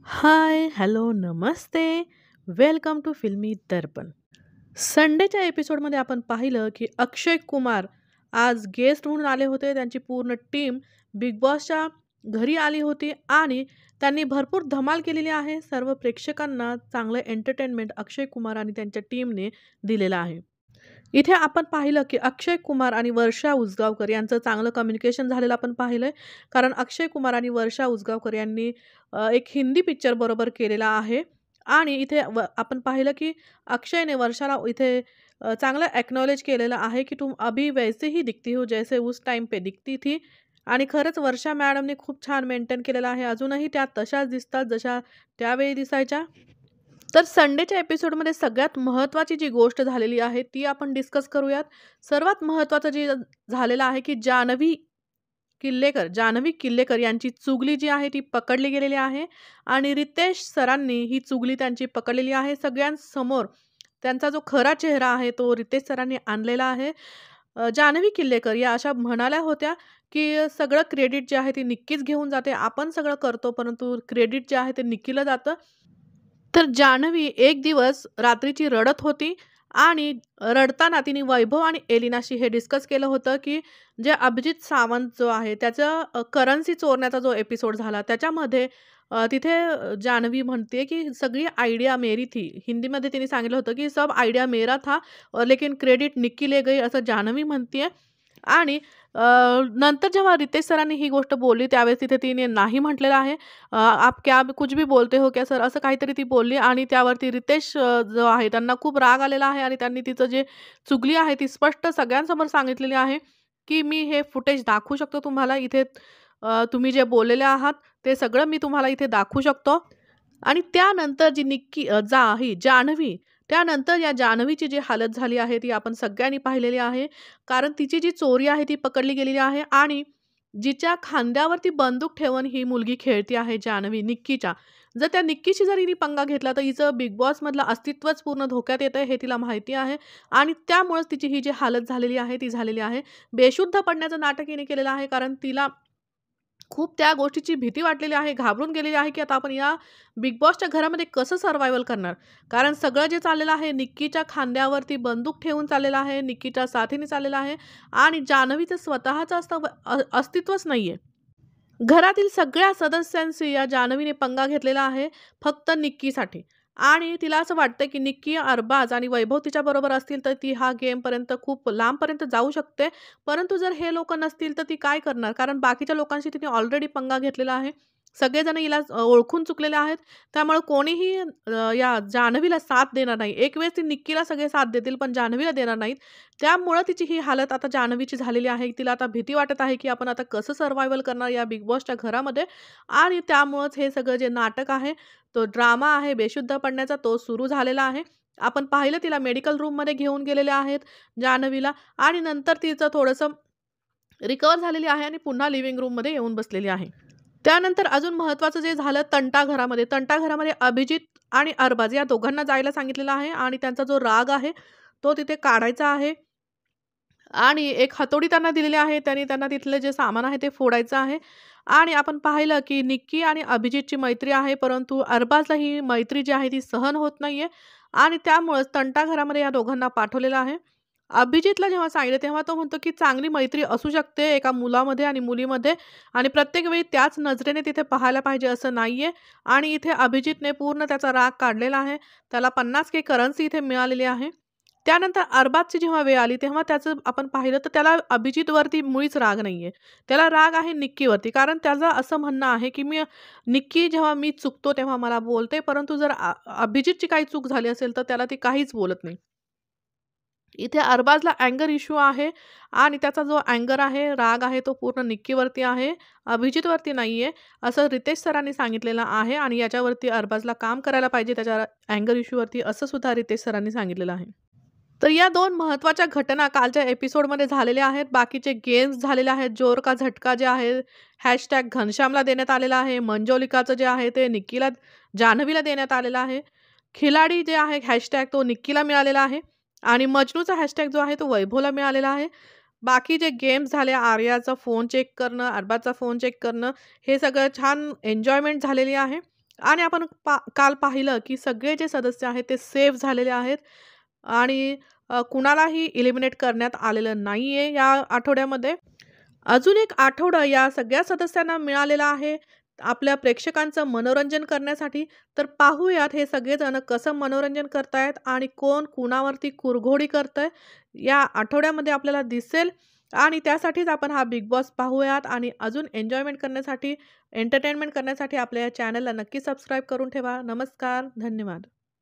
हाय, hello, नमस्ते. Welcome to Filmi Darpan. संडेच्या एपिसोडमध्ये आपण पाहिलं, की अक्षय कुमार आज गेस्ट म्हणून आले होते. त्यांची पूर्ण टीम बिग बॉसच्या घरी आली होती आणि त्यांनी भरपूर धमाल केलेली आहे. सर्व प्रेक्षकांना चांगलं एंटरटेनमेंट अक्षय कुमार आणि त्यांच्या टीमने दिलेलं आहे. इथे आपण पाहिलं, की अक्षय कुमार आणि वर्षा उसगावकर यांचं चांगलं कम्युनिकेशन झालेलं आपण पाहिलंय. कारण अक्षय कुमार आणि वर्षा उसगावकर यांनी एक हिंदी पिक्चर बरोबर केलेला आहे आणि इथे आपण पाहिलं, की अक्षयने वर्षाला इथे चांगलं एक्नॉलेज केलेलं आहे, की "तुम अभी वैसे ही दिखती हो जैसे उस टाईम पे दिखती थी." आणि खरंच वर्षा मॅडमने खूप छान मेंटेन केलेलं आहे. अजूनही त्या तशाच दिसतात जशा त्यावेळी दिसायच्या. तर संडेच्या एपिसोडमध्ये सगळ्यात महत्त्वाची जी गोष्ट झालेली आहे ती आपण डिस्कस करूयात. सर्वात महत्त्वाचं जे झालेलं आहे, की जान्हवी किल्लेकर यांची चुगली जी आहे ती पकडली गेलेली आहे आणि रितेश सरांनी ही चुगली त्यांची पकडलेली आहे. सगळ्यांसमोर त्यांचा जो खरा चेहरा आहे तो रितेश सरांनी आणलेला आहे. जान्हवी किल्लेकर या अशा म्हणाल्या होत्या, की सगळं क्रेडिट जे आहे ते निक्कीच घेऊन जाते. आपण सगळं करतो परंतु क्रेडिट जे आहे ते निक्कीला जातं. तर जान्हवी एक दिवस रात्रीची रडत होती आणि रडताना तिने वैभव आणि एलिनाशी हे डिस्कस केलं होतं, की जे अभिजित सावंत जो आहे त्याचं करन्सी चोरण्याचा जो एपिसोड झाला त्याच्यामध्ये तिथे जान्हवी म्हणते, की सगळी आयडिया मेरी थी. हिंदीमध्ये तिने सांगितलं होतं, की सब आयडिया मेरा था लेकिन क्रेडिट निक्की ले गई असं जान्हवी म्हणतीये. आणि नंतर जेव्हा रितेश सरांनी ही गोष्ट बोलली त्यावेळेस तिथे तिने नाही म्हटलेलं आहे. "आप क्या कुछ भी बोलते हो क्या सर?" असं काहीतरी ती बोलली आणि त्यावरती रितेश जो आहे त्यांना खूप राग आलेला आहे आणि त्यांनी तिचं जे चुगली आहे ती स्पष्ट सगळ्यांसमोर सांगितलेली आहे, की "मी हे फुटेज दाखवू शकतो तुम्हाला इथे तुम्ही जे बोललेले आहात ते सगळं मी तुम्हाला इथे दाखवू शकतो." आणि त्यानंतर जी निक्की ही जान्हवी त्यानंतर या जान्हवीची जी हालत झाली आहे ती आपण सगळ्यांनी पाहिलेली आहे. कारण तिची जी चोरी आहे ती पकडली गेलेली आहे आणि जिच्या खांद्यावरती बंदूक ठेवून ही मुलगी खेळती आहे जान्हवी, निक्कीच्या. जर त्या निक्कीशी जर हिने पंगा घेतला तर हिचं बिग बॉसमधलं अस्तित्वच पूर्ण धोक्यात येतंय हे तिला माहिती आहे आणि त्यामुळेच तिची ही जी हालत झालेली आहे ती झालेली आहे. बेशुद्ध पडण्याचं नाटक हिने केलेलं आहे कारण तिला खूप त्या गोष्टीची भीती वाटलेली आहे, घाबरून गेलेली आहे, की आता आपण या बिग बॉसच्या घरामध्ये कसं सर्व्हायव्हल करणार? कारण सगळं जे चाललेलं आहे निक्कीच्या खांद्यावरती बंदूक ठेवून चाललेलं आहे, निक्कीच्या साथीने चाललेलं आहे आणि जान्हवीचं स्वतःचं अस्तित्वच नाहीये. घरातील सगळ्या सदस्यांशी या जान्हवीने पंगा घेतलेला आहे, फक्त निक्कीसाठी. आणि तिला असं वाटतं, की निक्की, अरबाज आणि वैभव तिच्याबरोबर असतील, तर ती हा गेमपर्यंत खूप लांबपर्यंत जाऊ शकते. परंतु जर हे लोकं नसतील, तर ती काय करणार? कारण बाकीच्या लोकांशी तिने ऑलरेडी पंगा घेतलेला आहे. सगळेजण हिला ओळखून चुकलेले आहेत. त्यामुळे कोणीही या जान्हवीला साथ देणार नाही. एक वेळेस ती निक्कीला सगळे साथ देतील, पण जान्हवीला देणार नाहीत. त्यामुळं तिची ही हालत आता जान्हवीची झालेली आहे. तिला आता भीती वाटत आहे, की आपण आता कसं सर्व्हायव्हल करणार या बिग बॉसच्या घरामध्ये आणि त्यामुळंच हे सगळं जे नाटक आहे, तो ड्रामा आहे बेशुद्ध पडण्याचा तो सुरू झालेला आहे. आपण पाहिलं तिला मेडिकल रूममध्ये घेऊन गेलेले आहेत जान्हवीला आणि नंतर तिचं थोडंसं रिकव्हर झालेली आहे आणि पुन्हा लिव्हिंग रूममध्ये येऊन बसलेली आहे. त्यानंतर अजून महत्त्वाचं जे झालं तंटा घरामध्ये अभिजित आणि अरबाज या दोघांना जायला सांगितलेलं आहे आणि त्यांचा जो राग आहे, तो तिथे काढायचा आहे. आणि एक हातोडी त्यांना दिलेली आहे. त्यांनी त्यांना तिथलं जे सामान आहे ते फोडायचं आहे. आणि आपण पाहिलं, की निक्की आणि अभिजितची मैत्री आहे, परंतु अरबाजला ही मैत्री जी आहे ती सहन होत नाहीये आणि त्यामुळेच तंटा घरामध्ये या दोघांना पाठवलेलं आहे. अभिजितला जेव्हा सांगितलं, तेव्हा तो म्हणतो, की चांगली मैत्री असू शकते एका मुलामध्ये आणि मुलीमध्ये आणि प्रत्येक वेळी त्याच नजरेने तिथे पाहायला पाहिजे असं नाहीये. आणि इथे अभिजितने पूर्ण त्याचा राग काढलेला आहे. त्याला 50K करन्सी इथे मिळालेली आहे. त्यानंतर अरबाजची जेव्हा वेळ आली, तेव्हा त्याचं आपण पाहिलं तर त्याला अभिजितवरती मुळीच राग नाहीये. त्याला राग आहे निक्कीवरती. कारण त्याचं असं म्हणणं आहे, की निक्की जेव्हा मी चुकतो तेव्हा मला बोलते, परंतु जर अभिजितची काही चूक झाली असेल, तर त्याला ती काहीच बोलत नाही. इथे अरबाजला अँगर इश्यू आहे आणि त्याचा जो अँगर आहे, राग आहे, तो पूर्ण निक्कीवरती आहे, अभिजितवरती नाहीये, असं रितेश सरांनी सांगितलेलं आहे आणि याच्यावरती अरबाजला काम करायला पाहिजे त्याच्या अँगर इश्यूवरती, असं सुद्धा रितेश सरांनी सांगितलेलं आहे. तर या 2 महत्त्वाच्या घटना कालच्या एपिसोडमध्ये झालेल्या आहेत. बाकीचे गेम्स झालेले आहेत. जोर का झटका जे आहे, हॅशटॅग घनश्यामला देण्यात आलेला आहे. मंजोलिकाचं जे आहे ते जान्हवीला देण्यात आलेलं आहे. खिलाडी जे आहे हॅशटॅग तो निक्कीला मिळालेला आहे आणि मजनूचा हॅशटॅग जो आहे तो वैभवला मिळालेला आहे. बाकी जे गेम्स झाले, आर्याचा फोन चेक करणं, अरबाजचा फोन चेक करणं, हे सगळं छान एन्जॉयमेंट झालेली आहे. आणि आपण काल पाहिलं, की सगळे जे सदस्य आहेत ते सेव्ह झालेले आहेत आणि कुणालाही एलिमिनेट करण्यात आलेलं नाहीये या आठवड्यामध्ये. अजून एक आठवडा या सगळ्या सदस्यांना मिळालेला आहे आपल्या प्रेक्षकांचं मनोरंजन करण्यासाठी. तर पाहूयात हे सगळेजण कसं मनोरंजन करतायत आणि कोण कुणावरती कुरघोडी करतंय या आठवड्यामध्ये आपल्याला दिसेल. आणि त्यासाठीच आपण हा बिग बॉस पाहूयात आणि अजून एन्जॉयमेंट करण्यासाठी, एंटरटेनमेंट करण्यासाठी आपल्या या चॅनलला नक्की सबस्क्राईब करून ठेवा. नमस्कार, धन्यवाद.